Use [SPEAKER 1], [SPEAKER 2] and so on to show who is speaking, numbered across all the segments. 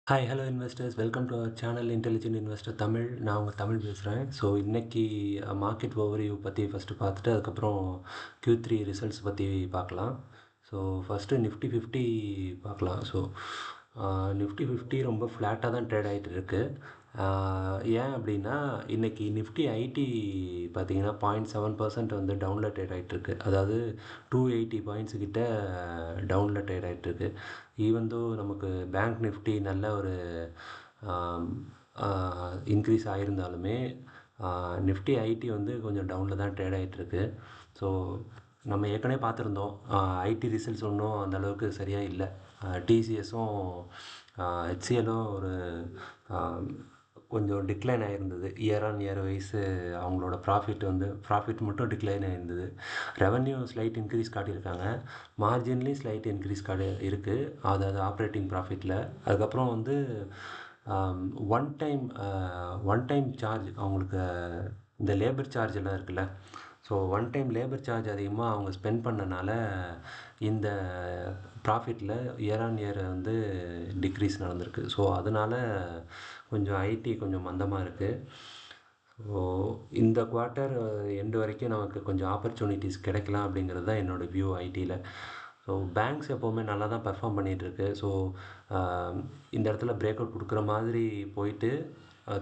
[SPEAKER 1] Hi hello investors welcome to our channel intelligent investor Tamil. நான் உங்கள் தமிழ் பேசுகிறேன். ஸோ இன்றைக்கி மார்க்கெட் ஓவர்வியூ பற்றி ஃபஸ்ட்டு பார்த்துட்டு அதுக்கப்புறம் Q3 ரிசல்ட்ஸ் பற்றி பார்க்கலாம். ஸோ ஃபஸ்ட்டு நிஃப்டி 50 பார்க்கலாம். ஸோ நிஃப்டி 50 ரொம்ப ஃப்ளாட்டாக தான் ட்ரேட் ஆகிட்டு இருக்குது. ஏன் அப்படின்னா இன்றைக்கி நிஃப்டி ஐடி பார்த்தீங்கன்னா 0.7% வந்து டவுனில் ட்ரேட் ஆகிட்டுருக்கு. அதாவது 280 பாயிண்ட்ஸு கிட்ட டவுனில் ட்ரேட் ஆகிட்டுருக்கு. ஈவன் தோ நமக்கு பேங்க் நிஃப்டி நல்ல ஒரு இன்க்ரீஸ் ஆகியிருந்தாலுமே நிஃப்டி ஐடி வந்து கொஞ்சம் டவுனில் தான் ட்ரேட் ஆகிட்டுருக்கு. ஸோ நம்ம ஏற்கனவே பார்த்துருந்தோம், ஐடி ரிசல்ட்ஸ் ஒன்றும் அந்தளவுக்கு சரியாக இல்லை. டிசிஎஸும் ஹெச்சிஎலும் ஒரு கொஞ்சம் டிக்ளைன் ஆகிருந்தது. இயர் ஆன் இயர் வைஸு அவங்களோட ப்ராஃபிட் மட்டும் டிக்ளைன் ஆகிருந்தது. ரெவன்யூ ஸ்லைட் இன்க்ரீஸ் காட்டியிருக்காங்க, மார்ஜின்லேயும் ஸ்லைட் இன்க்ரீஸ் இருக்குது, அதாவது ஆப்ரேட்டிங் ப்ராஃபிட்டில். அதுக்கப்புறம் வந்து ஒன் டைம் சார்ஜ் அவங்களுக்கு இந்த லேபர் சார்ஜ் எல்லாம் இருக்குல்ல. So one time labour charge அதிகமாக அவங்க ஸ்பெண்ட் பண்ணனால இந்த ப்ராஃபிட்டில் இயர் ஆன் இயர் வந்து டிக்ரீஸ் நடந்திருக்கு. ஸோ அதனால் கொஞ்சம் ஐடி கொஞ்சம் மந்தமாக இருக்குது. ஸோ இந்த குவார்ட்டர் எண்டு வரைக்கும் நமக்கு கொஞ்சம் ஆப்பர்ச்சுனிட்டிஸ் கிடைக்கலாம் அப்படிங்கிறது தான் என்னோடய வியூ ஐடியில். ஸோ பேங்க்ஸ் எப்போவுமே நல்லா தான் பெர்ஃபார்ம் பண்ணிகிட்ருக்கு. ஸோ இந்த இடத்துல பிரேக் அவுட் கொடுக்குற மாதிரி போயிட்டு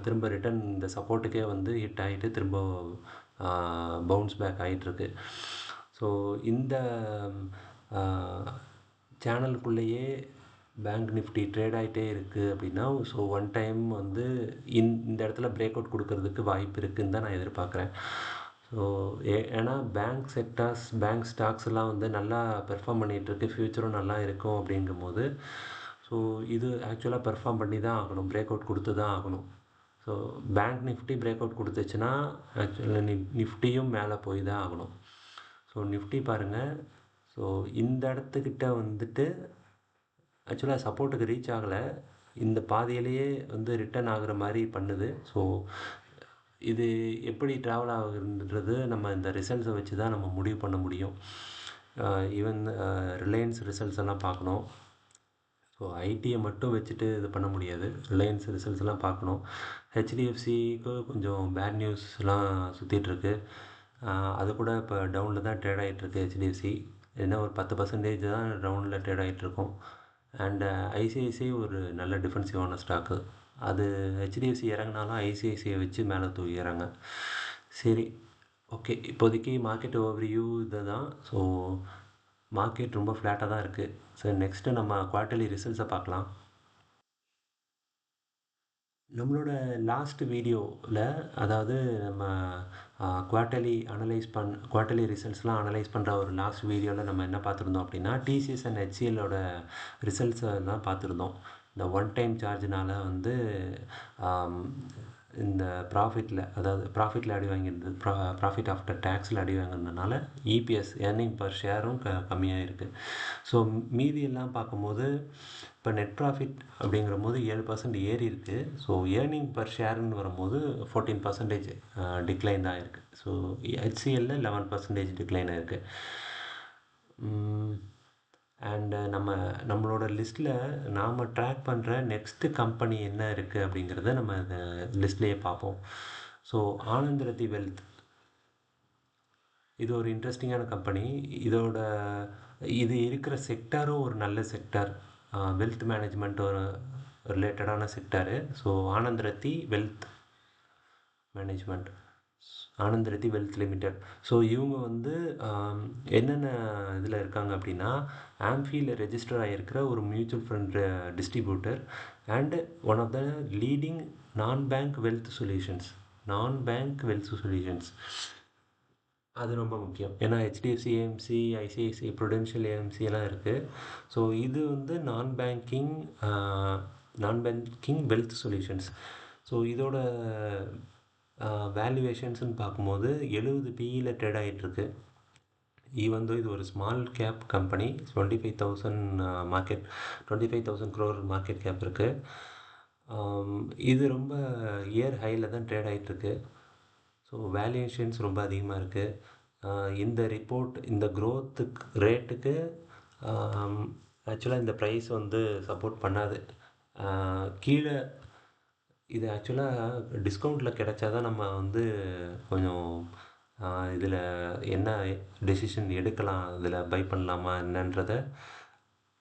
[SPEAKER 1] திரும்ப ரிட்டன் இந்த சப்போர்ட்டுக்கே வந்து ஹிட் ஆகிட்டு திரும்ப பவுன்ஸ் பேக் ஆகிட்டுருக்கு. ஸோ இந்த சேனலுக்குள்ளேயே பேங்க் நிஃப்டி ட்ரேட் ஆகிட்டே இருக்குது அப்படின்னா, ஸோ ஒன் டைம் வந்து இந்த இடத்துல பிரேக் அவுட் கொடுக்கறதுக்கு வாய்ப்பு இருக்குதுன்னு தான் நான் எதிர்பார்க்குறேன். ஸோ ஏன்னா பேங்க் ஸ்டாக்ஸ்லாம் வந்து நல்லா பெர்ஃபார்ம் பண்ணிகிட்ருக்கு, ஃப்யூச்சரும் நல்லா இருக்கும் அப்படிங்கும்போது ஸோ இது ஆக்சுவலாக பெர்ஃபார்ம் பண்ணி தான் ஆகணும், பிரேக் அவுட் கொடுத்து தான் ஆகணும். So bank nifty break out கொடுத்துச்சுன்னா ஆக்சுவலாக நிஃப்டியும் மேலே போய் தான் ஆகணும். ஸோ நிஃப்டி பாருங்கள், ஸோ இந்த இடத்துக்கிட்ட வந்துட்டு ஆக்சுவலாக சப்போர்ட்டுக்கு ரீச் ஆகலை, இந்த பாதியிலேயே வந்து ரிட்டர்ன் ஆகுற மாதிரி பண்ணுது. ஸோ இது எப்படி ட்ராவல் ஆகுதுன்றது நம்ம இந்த ரிசல்ட்ஸை வச்சு தான் நம்ம முடிவு பண்ண முடியும். ஈவன் ரிலையன்ஸ் ரிசல்ட்ஸ் எல்லாம் பார்க்கணும். ஸோ ஐடியை மட்டும் வச்சுட்டு இது பண்ண முடியாது, ரிலையன்ஸ் ரிசல்ட்ஸ்லாம் பார்க்கணும். ஹெச்டிஎஃப்சிக்கு கொஞ்சம் பேட் நியூஸ்லாம் சுற்றிட்டுருக்கு. அது கூட இப்போ டவுனில் தான் ட்ரேட் ஆகிட்டுருக்கு. ஹெச்டிஎஃப்சி என்ன ஒரு 10% தான் டவுனில் ட்ரேட் ஆகிட்ருக்கோம். அண்டு ஐசிஐசிஐ ஒரு நல்ல டிஃபென்சிவான ஸ்டாக்கு. அது ஹெச்டிஎஃப்சி இறங்கினாலும் ஐசிஐசிஐ வச்சு மேலே தூக்கிறாங்க. சரி, ஓகே, இப்போதைக்கு மார்க்கெட் ஓவர்வியூ இது தான். ஸோ மார்க்கெட் ரொம்ப ஃப்ளாட்டாக தான் இருக்குது. சரி, நெக்ஸ்ட்டு நம்ம குவார்ட்டர்லி ரிசல்ட்ஸை பார்க்கலாம். நம்மளோட லாஸ்ட் வீடியோவில், அதாவது நம்ம குவார்ட்டர்லி ரிசல்ட்ஸ்லாம் அனலைஸ் பண்ணுற ஒரு லாஸ்ட் வீடியோவில் நம்ம என்ன பார்த்துருந்தோம் அப்படின்னா, டிசிஎஸ் அண்ட் ஹெச்சிஎல்லோட ரிசல்ட்ஸை தான் பார்த்துருந்தோம். இந்த ஒன் டைம் சார்ஜினால் வந்து இந்த ப்ராஃபிட்டில் அடி வாங்கியிருந்தது, ப்ராஃபிட் ஆஃப்டர் டேக்ஸில் அடி வாங்கியிருந்ததுனால இபிஎஸ் ஏர்னிங் பர் ஷேரும் கம்மியாக இருக்குது. ஸோ மீதியெல்லாம் பார்க்கும்போது இப்போ நெட் ப்ராஃபிட் அப்படிங்கிற போது 7% ஏறி இருக்குது. ஸோ ஏர்னிங் பர் ஷேர்னு வரும்போது 14% டிக்ளைன் தான் இருக்குது. ஸோ ஹெச்சிஎல்லில் 11% டிக்ளைன் ஆகிருக்கு. அண்டு நம்மளோட லிஸ்ட்டில் நாம் ட்ராக் பண்ணுற நெக்ஸ்ட்டு கம்பெனி என்ன இருக்குது அப்படிங்கிறத நம்ம இந்த லிஸ்ட்லேயே பார்ப்போம். ஸோ ஆனந்தரதி வெல்த், இது ஒரு இன்ட்ரெஸ்டிங்கான கம்பெனி. இது இருக்கிற செக்டாரும் ஒரு நல்ல செக்டார், வெல்த் மேனேஜ்மெண்ட் ஒரு ரிலேட்டடான sector. So ஆனந்தரதி wealth limited. So இவங்க வந்து என்னென்ன இதில் இருக்காங்க அப்படின்னா, ஆம்ஃபியில் ரெஜிஸ்டர் ஆகியிருக்கிற ஒரு mutual fund distributor and one of the leading non bank wealth solutions. அது ரொம்ப முக்கியம், ஏன்னா HDFC AMC, ICICI Prudential AMC எல்லாம் இருக்குது. ஸோ இது வந்து நான் பேங்கிங் வெல்த் சொல்யூஷன்ஸ். ஸோ இதோட வேல்யூவேஷன்ஸ்னு பார்க்கும்போது 70 PEயில் ட்ரேட் ஆகிட்டுருக்கு. ஈவன் தோ இது ஒரு small cap company, 25,000 crore market cap இருக்குது. இது ரொம்ப இயர் ஹையில் தான் ட்ரேட் ஆகிட்டுருக்கு. ஸோ வேல்யூவேஷன்ஸ் ரொம்ப அதிகமாக இருக்குது. இந்த க்ரோத்துக்கு ரேட்டுக்கு ஆக்சுவலாக இந்த ப்ரைஸ் வந்து சப்போர்ட் பண்ணாது. கீழே இது ஆக்சுவலாக டிஸ்கவுண்ட்டில் கிடைச்சா தான் நம்ம வந்து கொஞ்சம் இதில் என்ன டெசிஷன் எடுக்கலாம், இதில் பை பண்ணலாமா என்னன்றதை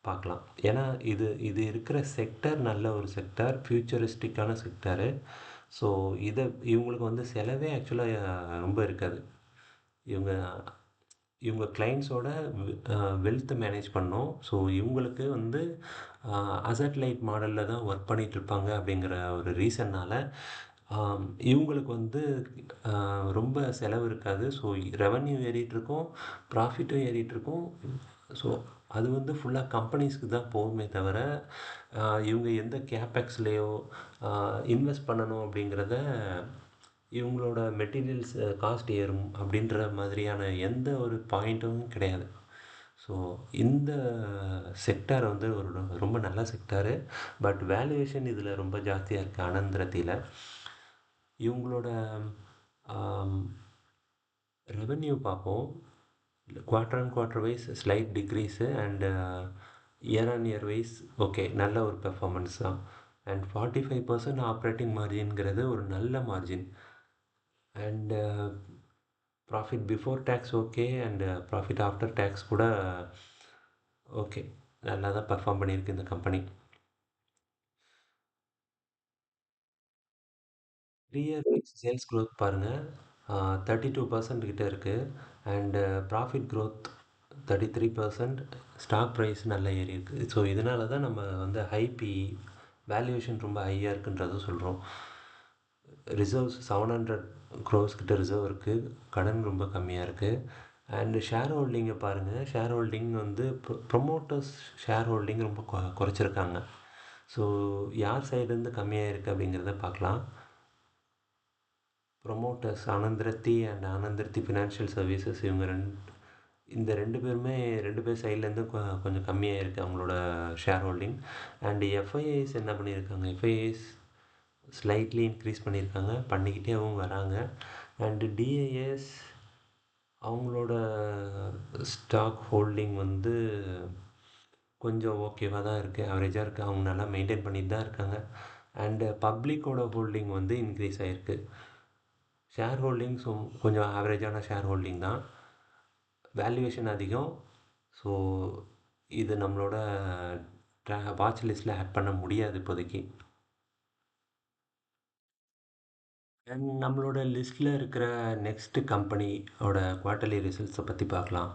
[SPEAKER 1] பார்க்கலாம். ஏன்னா இது இது இருக்கிற செக்டர் நல்ல ஒரு செக்டார், ஃப்யூச்சரிஸ்டிக்கான செக்டாரு. ஸோ இதை இவங்களுக்கு வந்து செலவே ஆக்சுவலாக ரொம்ப இருக்காது. இவங்க இவங்க கிளைண்ட்ஸோட வெல்த் மேனேஜ் பண்ணோம். ஸோ இவங்களுக்கு வந்து அசட் லைட் மாடலில் தான் ஒர்க் பண்ணிகிட்ருப்பாங்க அப்படிங்கிற ஒரு ரீசன்னால் இவங்களுக்கு வந்து ரொம்ப செலவு இருக்காது. ஸோ ரெவன்யூ ஏறிட்டுருக்கும், ப்ராஃபிட்டும் ஏறிட்டுருக்கும். ஸோ அது வந்து ஃபுல்லாக கம்பெனிஸ்க்கு தான் போகுமே தவிர இவங்க எந்த கேபெக்ஸ்லேயோ இன்வெஸ்ட் பண்ணணும் அப்படிங்கிறத இவங்களோட மெட்டீரியல்ஸ் காஸ்ட் ஏறும் அப்படின்ற மாதிரியான எந்த ஒரு பாயிண்ட்டும் கிடையாது. ஸோ இந்த செக்டார் வந்து ஒரு ரொம்ப நல்ல செக்டாரு. பட் வேல்யூவேஷன் இதில் ரொம்ப ஜாஸ்தியாக இருக்குது அனந்தரத்தியில். இவங்களோட ரெவென்யூ பார்ப்போம். Quarter and quarter wise slight decrease and year on year wise okay நல்ல ஒரு பெர்ஃபார்மன்ஸ் தான். அண்ட் 45% ஆப்ரேட்டிங் மார்ஜின்ங்கிறது ஒரு நல்ல margin. And profit before tax okay and profit after tax கூட ஓகே நல்லா தான் பெர்ஃபார்ம் பண்ணியிருக்கு இந்த கம்பெனி. 3 இயர் சேல்ஸ் க்ரோத் பாருங்கள், 32% கிட்ட இருக்குது. And profit growth 33%. Stock price நல்லா ஏறி இருக்குது. ஸோ இதனால தான் நம்ம வந்து ஹைபி வேல்யூவேஷன் ரொம்ப ஹையாக இருக்குன்றதும் சொல்கிறோம். ரிசர்வ்ஸ் 700 க்ரோஸ் கிட்ட ரிசர்வ் இருக்குது, கடன் ரொம்ப கம்மியாக இருக்குது. அண்டு ஷேர் ஹோல்டிங்கை பாருங்கள், ஷேர் ஹோல்டிங் வந்து ப்ரொமோட்டர்ஸ் ஷேர் ஹோல்டிங் ரொம்ப குறைச்சிருக்காங்க. ஸோ யார் சைடுலேருந்து கம்மியாக இருக்குது அப்படிங்கிறத பார்க்கலாம். ப்ரொமோட்டர்ஸ் ஆனந்தரத்தி அண்ட் ஆனந்தரத்தி ஃபினான்ஷியல் சர்வீசஸ் இவங்க இந்த ரெண்டு பேர் சைட்லேருந்து கொஞ்சம் கம்மியாக இருக்குது அவங்களோட ஷேர் ஹோல்டிங். அண்டு எஃப்ஐஐஸ் என்ன பண்ணியிருக்காங்க, எஃப்ஐஐஸ் ஸ்லைட்லி இன்க்ரீஸ் பண்ணிக்கிட்டேவும் வராங்க. அண்டு டிஐஎஸ் அவங்களோட ஸ்டாக் ஹோல்டிங் வந்து கொஞ்சம் ஓகேவாக தான் இருக்குது, ஆவரேஜாக இருக்குது. அவங்க நல்லா மெயின்டைன் பண்ணிட்டு தான் இருக்காங்க. அண்டு பப்ளிக்கோட ஹோல்டிங் வந்து இன்க்ரீஸ் ஆகிருக்கு. ஷேர் ஹோல்டிங்ஸும் கொஞ்சம் ஆவரேஜான ஷேர் ஹோல்டிங் தான், வேல்யூவேஷன் அதிகம். ஸோ இது நம்மளோட வாட்ச் லிஸ்ட்டில் ஆட் பண்ண முடியாது இப்போதைக்கு. அண்ட் நம்மளோட லிஸ்ட்டில் இருக்கிற நெக்ஸ்ட் கம்பெனியோட குவார்ட்டர்லி ரிசல்ட்ஸை பற்றி பார்க்கலாம்.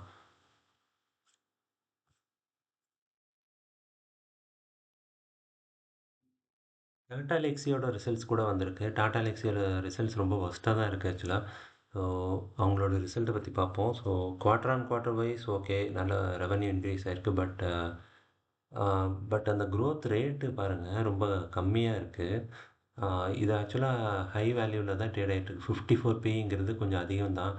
[SPEAKER 1] டாடா லெக்ஸியோட ரிசல்ட்ஸ் கூட வந்திருக்கு. டாடா லெக்ஸியோட ரிசல்ட்ஸ் ரொம்ப ஒஸ்ட்டாக தான் இருக்குது ஆக்சுவலாக. ஸோ அவங்களோட ரிசல்ட்டை பற்றி பார்ப்போம். So quarter on quarter wise okay நல்ல ரெவன்யூ இன்க்ரீஸ் ஆகிருக்கு. பட் அந்த க்ரோத் ரேட்டு பாருங்கள் ரொம்ப கம்மியாக இருக்குது. இது ஆக்சுவலாக ஹை வேல்யூவில் தான் ட்ரேட் ஆகிட்டுருக்கு. 54 பிங்கிறது கொஞ்சம் அதிகம்தான்.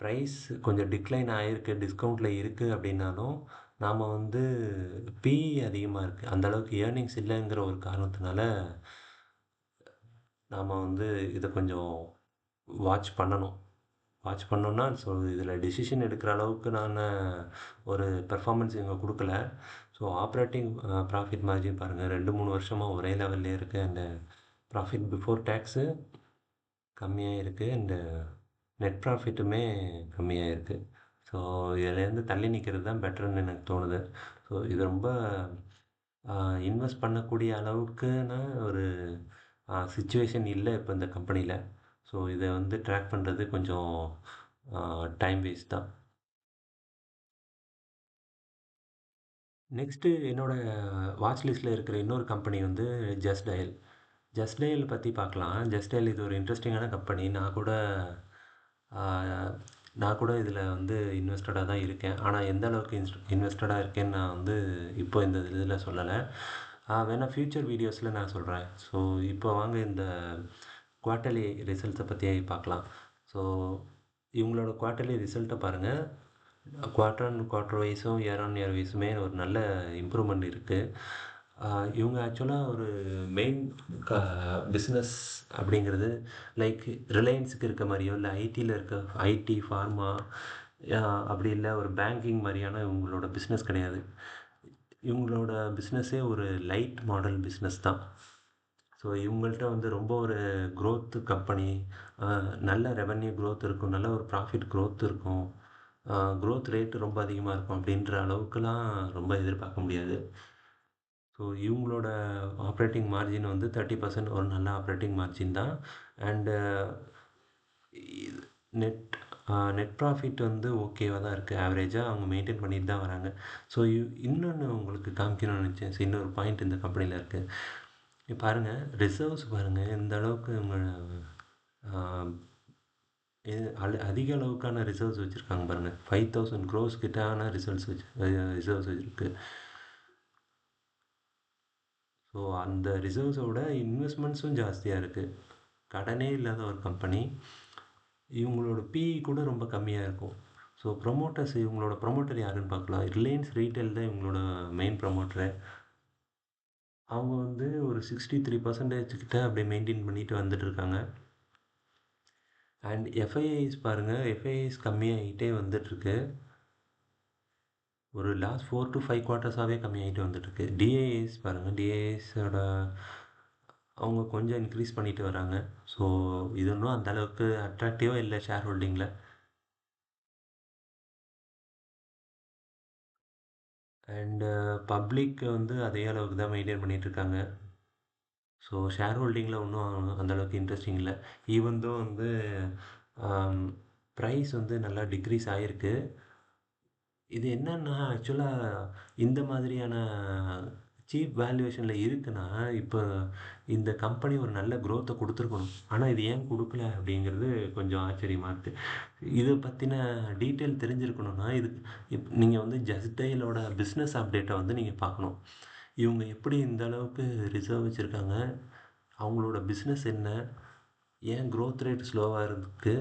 [SPEAKER 1] ப்ரைஸ் கொஞ்சம் டிக்ளைன் ஆகிருக்கு, டிஸ்கவுண்ட்டில் இருக்குது அப்படின்னாலும் நாம் வந்து பிஇ அதிகமாக இருக்குது, அந்தளவுக்கு ஏர்னிங்ஸ் இல்லைங்கிற ஒரு காரணத்தினால நாம் வந்து இதை கொஞ்சம் வாட்ச் பண்ணணும். வாட்ச் பண்ணோன்னா ஸோ இதில் டெசிஷன் எடுக்கிற அளவுக்கு நான் ஒரு பெர்ஃபார்மன்ஸ் இவங்க கொடுக்கல. ஸோ ஆப்ரேட்டிங் ப்ராஃபிட் மார்ஜின் பாருங்கள் 2-3 வருஷமாக ஒரே லெவல்லே இருக்குது. அண்டு ப்ராஃபிட் பிஃபோர் டேக்ஸு கம்மியாக இருக்குது அண்டு நெட் ப்ராஃபிட்டுமே கம்மியாக இருக்குது. ஸோ இதுலேருந்து தள்ளி நிற்கிறது தான் பெட்டர்னு எனக்கு தோணுது. ஸோ இது ரொம்ப இன்வெஸ்ட் பண்ணக்கூடிய அளவுக்குன்னு ஒரு சிச்சுவேஷன் இல்லை இப்போ இந்த கம்பெனியில். ஸோ இதை வந்து ட்ராக் பண்ணுறது கொஞ்சம் டைம் வேஸ்ட் தான். நெக்ஸ்ட்டு என்னோடய வாட்ச் லிஸ்ட்டில் இருக்கிற இன்னொரு கம்பெனி வந்து ஜஸ்ட் டயல். ஜஸ்ட் டயல் பற்றி பார்க்கலாம். ஜஸ்ட் டயல் இது ஒரு இன்ட்ரெஸ்டிங்கான கம்பெனி. நான் கூட இதில் வந்து இன்வெஸ்டடாக தான் இருக்கேன். ஆனால் எந்த அளவுக்கு இன்வெஸ்டடாக இருக்கேன்னு நான் வந்து இப்போ இந்த இதில் சொல்லலை. வேணால் ஃப்யூச்சர் வீடியோஸில் நான் சொல்கிறேன். ஸோ இப்போ வாங்க இந்த குவார்ட்டர்லி ரிசல்ட்ஸை பற்றி பார்க்கலாம். ஸோ இவங்களோட குவார்ட்டர்லி ரிசல்ட்டை பாருங்கள். குவார்ட்டர் அண்ட் குவார்ட்டர் வைஸும் இயர் ஆன் இயர் வைஸுமே ஒரு நல்ல இம்ப்ரூவ்மெண்ட் இருக்குது. இவங்க ஆக்சுவலாக ஒரு மெயின் பிஸ்னஸ் அப்படிங்கிறது லைக் ரிலையன்ஸுக்கு இருக்க மாதிரியோ இல்லை ஐடியில் இருக்க ஐடி ஃபார்மா அப்படி இல்லை ஒரு பேங்கிங் மாதிரியான இவங்களோட பிஸ்னஸ் கிடையாது. இவங்களோட பிஸ்னஸே ஒரு லைட் மாடல் பிஸ்னஸ் தான். ஸோ இவங்கள்ட்ட வந்து ரொம்ப ஒரு growth கம்பெனி, நல்ல ரெவென்யூ growth இருக்கும், நல்ல ஒரு ப்ராஃபிட் growth இருக்கும், growth ரேட் ரொம்ப அதிகமாக இருக்கும் அப்படின்ற அளவுக்குலாம் ரொம்ப எதிர்பார்க்க முடியாது. ஸோ இவங்களோட ஆப்ரேட்டிங் மார்ஜின் வந்து 30% ஒரு நல்ல ஆப்ரேட்டிங் மார்ஜின் தான். அண்டு நெட் நெட் ப்ராஃபிட் வந்து ஓகேவாக தான் இருக்குது, ஆவரேஜாக அவங்க மெயின்டைன் பண்ணிட்டு தான் வராங்க. ஸோ இன்னொன்று உங்களுக்கு காமிக்கணும்னு நினச்சேன். ஸோ இன்னொரு பாயிண்ட் இந்த கம்பெனியில் இருக்குது. இப்போ பாருங்கள், ரிசர்வ்ஸ் பாருங்கள் எந்த அளவுக்கு அவங்க அதிக அளவுக்கான ரிசர்வ்ஸ் வச்சுருக்காங்க பாருங்கள். 5000 crores கிட்டான ரிசர்வ்ஸ் வச்சுருக்கு. ஸோ அந்த ரிசர்வ்ஸோட இன்வெஸ்ட்மெண்ட்ஸும் ஜாஸ்தியாக இருக்குது. கடனே இல்லாத ஒரு கம்பெனி. இவங்களோட பிஇ கூட ரொம்ப கம்மியாக இருக்கும். ஸோ இவங்களோட ப்ரொமோட்டர் யாருன்னு பார்க்கலாம். ரிலையன்ஸ் ரீட்டைல் தான் இவங்களோட மெயின் ப்ரொமோட்டரு. அவங்க வந்து ஒரு 63% கிட்ட அப்படியே மெயின்டைன் பண்ணிட்டு வந்துட்டு இருக்காங்க. அண்ட் எஃப்ஐஐஸ் பாருங்கள், எஃப்ஐஐஸ் கம்மியாகிட்டே வந்துட்டுருக்கு. ஒரு லாஸ்ட் 4 to 5 குவார்ட்டர்ஸாகவே கம்மியாகிட்டு வந்துட்டுருக்கு. டிஏஎஸ் பாருங்கள், டிஏஎஸோட அவங்க கொஞ்சம் இன்க்ரீஸ் பண்ணிட்டு வராங்க. ஸோ இது ஒன்றும் அந்த அளவுக்கு அட்ராக்டிவாக இல்லை ஷேர் ஹோல்டிங்கில். அண்டு பப்ளிக் வந்து அதே அளவுக்கு தான் மெயின்டைன் பண்ணிகிட்ருக்காங்க. ஸோ ஷேர் ஹோல்டிங்கில் ஒன்றும் அந்தளவுக்கு இன்ட்ரெஸ்டிங் இல்லை. ஈவன் தோ வந்து ப்ரைஸ் வந்து நல்லா டிக்ரீஸ் ஆகிருக்கு. இது என்னன்னா ஆக்சுவலாக இந்த மாதிரியான சீப் வேல்யூவேஷனில் இருக்குன்னா, இப்போ இந்த கம்பெனி ஒரு நல்ல growth-அ கொடுத்துருக்கணும். ஆனால் இது ஏன் கொடுக்கல அப்படிங்கிறது கொஞ்சம் ஆச்சரியமாக இருக்குது. இதை பற்றின டீட்டெயில் தெரிஞ்சிருக்கணும்னா நீங்கள் வந்து ஜஸ்ட் டயலோட பிஸ்னஸ் அப்டேட்டை வந்து நீங்கள் பார்க்கணும். இவங்க எப்படி இந்த அளவுக்கு ரிசர்வ் வச்சுருக்காங்க, அவங்களோட பிஸ்னஸ் என்ன, ஏன் growth ரேட் ஸ்லோவாக இருக்குது,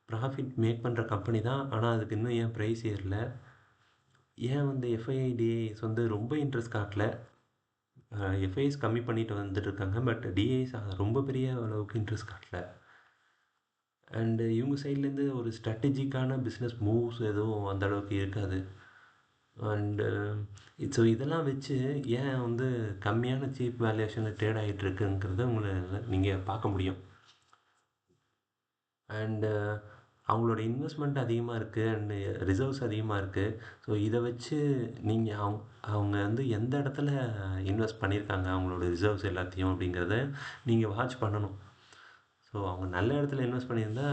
[SPEAKER 1] ப்ராஃபிட் மேக் பண்ணுற கம்பெனி தான், ஆனால் அதுக்கு இன்னும் ஏன் ப்ரைஸ் ஏறல, ஏன் வந்து எஃப்ஐடிஏஸ் வந்து ரொம்ப இன்ட்ரெஸ்ட் காட்டல. எஃப்ஐஎஸ் கம்மி பண்ணிட்டு வந்துட்டு இருக்காங்க, பட் டிஐஸ் ரொம்ப பெரிய அளவுக்கு இன்ட்ரெஸ்ட் காட்டல. அண்டு இவங்க சைட்லேருந்து ஒரு ஸ்ட்ராட்டஜிக்கான பிஸ்னஸ் மூவ்ஸ் எதுவும் அந்த அளவுக்கு இருக்காது. அண்டு ஸோ இதெல்லாம் வச்சு ஏன் வந்து கம்மியான சீப் வேல்யூவேஷனில் ட்ரேட் ஆகிட்டு இருக்குங்கிறத நீங்கள் பார்க்க முடியும். அண்டு அவங்களோட இன்வெஸ்ட்மெண்ட் அதிகமாக இருக்குது, அண்டு ரிசர்வ்ஸ் அதிகமாக இருக்குது. ஸோ இதை வச்சு நீங்கள் அவங்க வந்து எந்த இடத்துல இன்வெஸ்ட் பண்ணியிருக்காங்க அவங்களோட ரிசர்வ்ஸ் எல்லாத்தையும் அப்படிங்கிறத நீங்கள் வாட்ச் பண்ணணும். ஸோ அவங்க நல்ல இடத்துல இன்வெஸ்ட் பண்ணியிருந்தா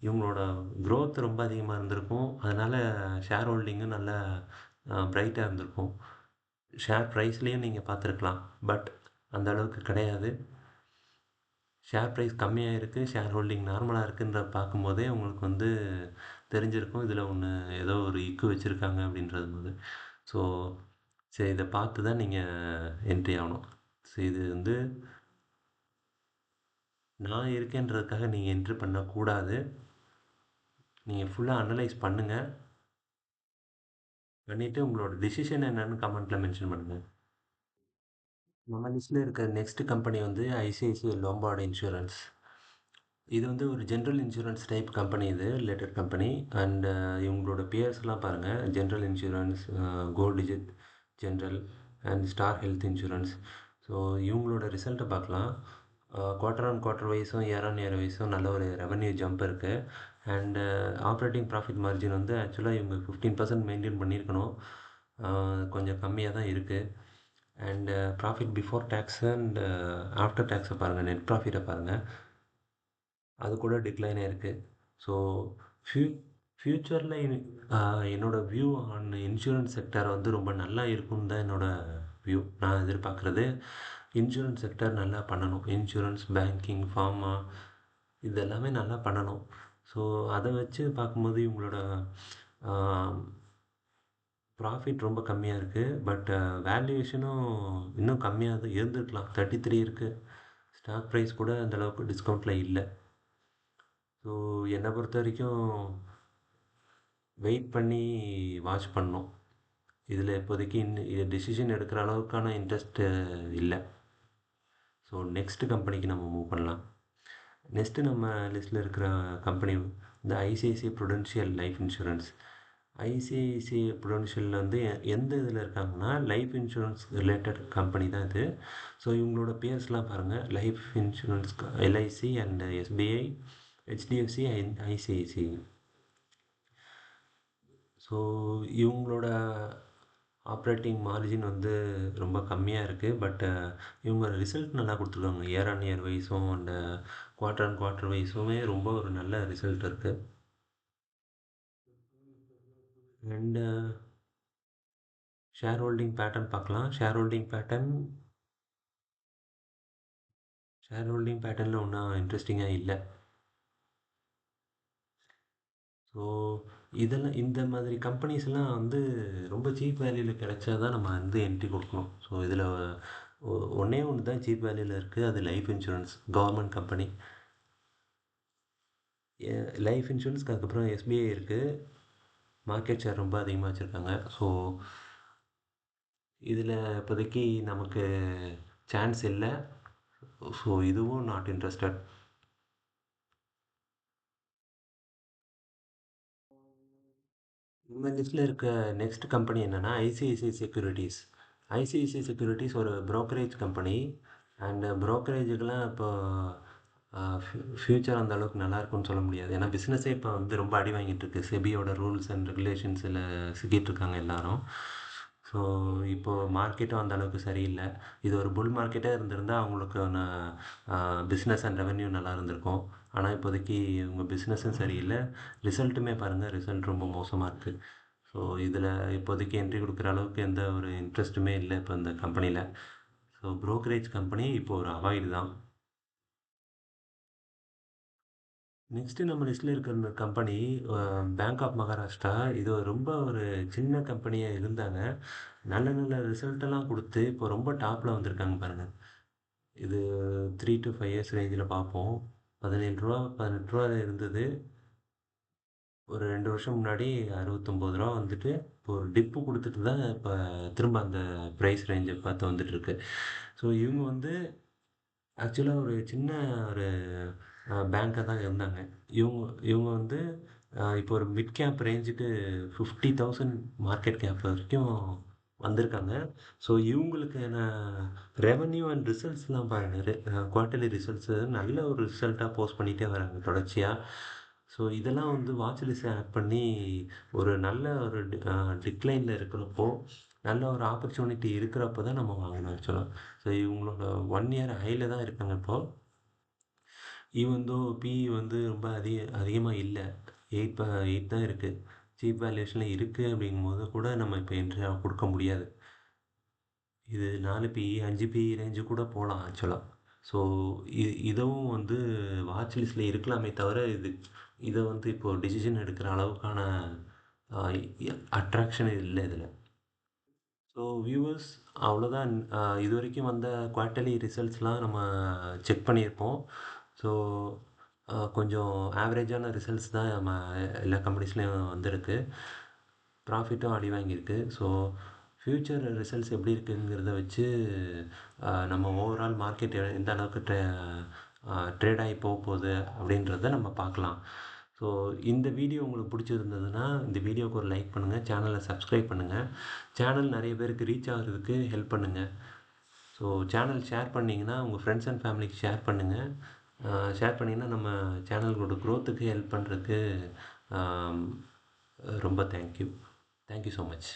[SPEAKER 1] இவங்களோட growth ரொம்ப அதிகமாக இருந்திருக்கும். அதனால் ஷேர் ஹோல்டிங்கும் நல்ல பிரைட்டாக இருந்திருக்கும். ஷேர் ப்ரைஸ்லேயும் நீங்கள் பார்த்துருக்கலாம். பட் அந்த அளவுக்கு கிடையாது. ஷேர் ப்ரைஸ் கம்மியாக இருக்குது, ஷேர் ஹோல்டிங் நார்மலாக இருக்குன்ற பார்க்கும்போதே உங்களுக்கு வந்து தெரிஞ்சிருக்கும் இதில் ஏதோ ஒரு இக்கு வச்சுருக்காங்க அப்படின்றது போது. ஸோ சரி, இதை பார்த்து தான் நீங்கள் என்ட்ரி ஆகணும். ஸோ இது வந்து நான் இருக்கேன்றதுக்காக நீங்கள் என்ட்ரி பண்ணக்கூடாது. நீங்கள் ஃபுல்லாக அனலைஸ் பண்ணுங்கள். பண்ணிவிட்டு உங்களோட டிசிஷன் என்னன்னு கமெண்ட்டில் மென்ஷன் பண்ணுங்கள். நம்ம லிஸ்ட்டில் இருக்க நெக்ஸ்ட் கம்பெனி வந்து ஐசிஐசிஐ லோம்பார்டு இன்சூரன்ஸ். இது வந்து ஒரு ஜென்ரல் இன்சூரன்ஸ் டைப் கம்பெனி, இது ரிலேட்டட் கம்பெனி. அண்டு இவங்களோட பியர்ஸ்லாம் பாருங்கள், ஜென்ரல் இன்சூரன்ஸ், கோல்ட் digit general and star health insurance. So இவங்களோட ரிசல்ட்டை பார்க்கலாம். குவார்ட்டர் ஆன் குவார்ட்டர் வைஸும் இயர் ஆன் இயர் வைஸும் நல்ல ஒரு ரெவன்யூ ஜம்ப் இருக்குது. அண்டு ஆப்ரேட்டிங் ப்ராஃபிட் மார்ஜின் வந்து ஆக்சுவலாக இவங்க 15% மெயின்டைன் பண்ணியிருக்கணும், கொஞ்சம் கம்மியாக தான் இருக்குது. And profit before tax and after டேக்ஸை பாருங்கள், நெட் ப்ராஃபிட்டை பாருங்கள், அது கூட டிக்ளைன் ஆகிருக்கு. ஸோ ஃப்யூச்சரில் என்னோடய வியூ ஆன் இன்சூரன்ஸ் செக்டர் வந்து ரொம்ப நல்லா இருக்கும்னு தான் என்னோடய வியூ. நான் எதிர்பார்க்குறது இன்சூரன்ஸ் செக்டர் நல்லா பண்ணணும். இன்சூரன்ஸ், பேங்கிங், ஃபார்மா, இது எல்லாமே நல்லா பண்ணணும். ஸோ அதை வச்சு பார்க்கும்போது இவங்களோட ப்ராஃபிட் ரொம்ப கம்மியாக இருக்குது. பட் வேல்யூவேஷனும் இன்னும் கம்மியாக தான் இருந்திருக்கலாம். 33 இருக்குது. ஸ்டாக் ப்ரைஸ் கூட அந்தளவுக்கு டிஸ்கவுண்ட்டில் இல்லை. ஸோ என்னை பொறுத்த வரைக்கும் வெயிட் பண்ணி வாட்ச் பண்ணணும். இதில் இப்போதைக்கு இது டிசிஷன் எடுக்கிற அளவுக்கான இன்ட்ரெஸ்ட்டு இல்லை. ஸோ நெக்ஸ்ட்டு கம்பெனிக்கு நம்ம மூவ் பண்ணலாம். நெக்ஸ்ட்டு நம்ம லிஸ்ட்டில் இருக்கிற கம்பெனி இந்த ICICI prudential life insurance. ICICI ப்ரூடென்ஷியலில் வந்து எந்த இதில் இருக்காங்கன்னா லைஃப் இன்சூரன்ஸ் ரிலேட்டட் கம்பெனி தான் இது. ஸோ இவங்களோட பேர்ஸ்லாம் பாருங்கள், life insurance LIC and SBI, HDFC and ICICI. So இவங்களோட ஆப்ரேட்டிங் மார்ஜின் வந்து ரொம்ப கம்மியாக இருக்குது. பட் இவங்க ரிசல்ட் நல்லா கொடுத்துருக்காங்க. இயர் ஆன் இயர் வைஸும் அண்ட் குவார்ட்டர் ஆன் குவார்ட்டர் வைஸுமே ரொம்ப ஒரு நல்ல ரிசல்ட் இருக்குது. அண்டு ஷேர் ஹோல்டிங் பேட்டர்ன் பார்க்கலாம். ஷேர் ஹோல்டிங் பேட்டர்னில் ஒன்றும் இன்ட்ரெஸ்டிங்காக இல்லை. ஸோ இதெல்லாம் இந்த மாதிரி கம்பெனிஸ்லாம் வந்து ரொம்ப சீப் வேல்யூவில் கிடைச்சா தான் நம்ம வந்து என்ட்ரி கொடுக்கணும். ஸோ இதில் ஒன்றே ஒன்று தான் சீப் வேல்யூவில் இருக்குது, அது life insurance government company. Life இன்சூரன்ஸ்க்கு அதுக்கப்புறம் எஸ்பிஐ இருக்குது, மார்க்கெட் ஷேர் ரொம்ப அதிகமாக வச்சுருக்காங்க. ஸோ இதில் இப்போதைக்கு நமக்கு சான்ஸ் இல்லை. ஸோ இதுவும் நாட் இன்ட்ரெஸ்டட். நம்ம லிஸ்ட்டில் இருக்க நெக்ஸ்ட் கம்பெனி என்னென்னா ஐசிஐசிஐ செக்யூரிட்டிஸ். ஐசிஐசிஐ செக்யூரிட்டிஸ் ஒரு ப்ரோக்கரேஜ் கம்பெனி. அண்டு ப்ரோக்கரேஜுக்கெலாம் இப்போ ஃப்யூச்சர் அந்த அளவுக்கு நல்லா இருக்கும்னு சொல்ல முடியாது. ஏன்னா பிஸ்னஸே இப்போ வந்து ரொம்ப அடி வாங்கிட்டு இருக்கு. செபியோட ரூல்ஸ் அண்ட் ரெகுலேஷன்ஸில் சிக்கிட்டு இருக்காங்க எல்லாரும். ஸோ இப்போது மார்க்கெட்டும் அந்த அளவுக்கு சரியில்லை. இது ஒரு புல் மார்க்கெட்டாக இருந்திருந்தால் அவங்களுக்கு பிஸ்னஸ் அண்ட் ரெவென்யூ நல்லா இருந்திருக்கும். ஆனால் இப்போதைக்கு உங்கள் பிஸ்னஸும் சரியில்லை, ரிசல்ட்டுமே பாருங்கள், ரிசல்ட் ரொம்ப மோசமாக இருக்குது. ஸோ இதில் இப்போதைக்கு என்ட்ரி கொடுக்குற அளவுக்கு எந்த ஒரு இன்ட்ரெஸ்ட்டுமே இல்லை இப்போ இந்த கம்பெனியில். ஸோ ப்ரோக்கரேஜ் கம்பெனி இப்போ ஒரு அவாய்டு தான். நெக்ஸ்ட்டு நம்ம லிஸ்ட்டில் இருக்கிற இந்த கம்பெனி பேங்க் ஆஃப் மகாராஷ்டிரா. இது ரொம்ப ஒரு சின்ன கம்பெனியாக இருந்தாங்க, நல்ல நல்ல ரிசல்ட்டெல்லாம் கொடுத்து இப்போ ரொம்ப டாப்பில் வந்திருக்காங்க பாருங்கள். இது 3 to 5 இயர்ஸ் ரேஞ்சில் பார்ப்போம். ரூ. 18 இருந்தது. ஒரு 2 வருஷம் முன்னாடி ரூ. 69 வந்துட்டு இப்போ ஒரு டிப்பு கொடுத்துட்டு தான் இப்போ திரும்ப அந்த ப்ரைஸ் ரேஞ்சை பார்த்து வந்துட்டுருக்கு. ஸோ இவங்க வந்து ஆக்சுவலாக ஒரு சின்ன ஒரு பேங்காக தான் இருந்தாங்க. இவங்க இவங்க வந்து இப்போ ஒரு மிட் கேப் ரேஞ்சுக்கு 50,000 மார்க்கெட் கேப் வரைக்கும் வந்திருக்காங்க. ஸோ இவங்களுக்கான ரெவென்யூ அண்ட் ரிசல்ட்ஸ்லாம் பாருங்கள், குவார்ட்டர்லி ரிசல்ட்ஸு நல்ல ஒரு ரிசல்ட்டாக போஸ்ட் பண்ணிகிட்டே வராங்க தொடர்ச்சியாக. ஸோ இதெல்லாம் வந்து வாட்ச் லிஸ்ட்டில் ஆட் பண்ணி ஒரு நல்ல ஒரு டிக்ளைனில் இருக்கிறப்போ, நல்ல ஒரு ஆப்பர்ச்சுனிட்டி இருக்கிறப்ப தான் நம்ம வாங்கணும் ஆக்சுவலாக. ஸோ இவங்களோட 1 இயர் ஹையில் தான் இருக்காங்க இப்போது. ஈவன் தோ பிஇ வந்து ரொம்ப அதிகமாக இல்லை, 8 தான் இருக்குது. சீப் வேல்யூஷனில் இருக்குது அப்படிங்கும்போது கூட நம்ம இப்போ என்ட்ரி கொடுக்க முடியாது. இது 4 பிஇ 5 பிஇ ரேஞ்சு கூட போகலாம் ஆக்சுவலாக. ஸோ இதுவும் வந்து வாட்ச் லிஸ்ட்டில் இருக்கலாமே தவிர இதை வந்து இப்போது டிசிஷன் எடுக்கிற அளவுக்கான அட்ராக்ஷன் இல்லை இதில். ஸோ வியூவர்ஸ், அவ்வளோதான். இது வரைக்கும் வந்த குவார்ட்டர்லி ரிசல்ட்ஸ்லாம் நம்ம செக் பண்ணியிருப்போம். ஸோ கொஞ்சம் ஆவரேஜான ரிசல்ட்ஸ் தான் நம்ம எல்லா கம்பெனிஸ்லேயும் வந்திருக்கு. ப்ராஃபிட்டும் அடி வாங்கியிருக்கு. ஸோ ஃப்யூச்சர் ரிசல்ட்ஸ் எப்படி இருக்குங்கிறத வச்சு நம்ம ஓவரால் மார்க்கெட் எந்த அளவுக்கு ட்ரேட் ஆகி போகுது அப்படின்றத நம்ம பார்க்கலாம். ஸோ இந்த வீடியோ உங்களுக்கு பிடிச்சிருந்ததுன்னா இந்த வீடியோவுக்கு ஒரு லைக் பண்ணுங்கள், சேனலை சப்ஸ்கிரைப் பண்ணுங்கள், சேனல் நிறைய பேருக்கு ரீச் ஆகிறதுக்கு ஹெல்ப் பண்ணுங்கள். ஸோ சேனல் ஷேர் பண்ணிங்கன்னா உங்கள் ஃப்ரெண்ட்ஸ் அண்ட் ஃபேமிலிக்கு ஷேர் பண்ணுங்கள். ஷேர் பண்ணிங்கன்னா நம்ம சேனலோட க்ரோத்துக்கு ஹெல்ப் பண்ணுறதுக்கு ரொம்ப தேங்க்யூ ஸோ மச்.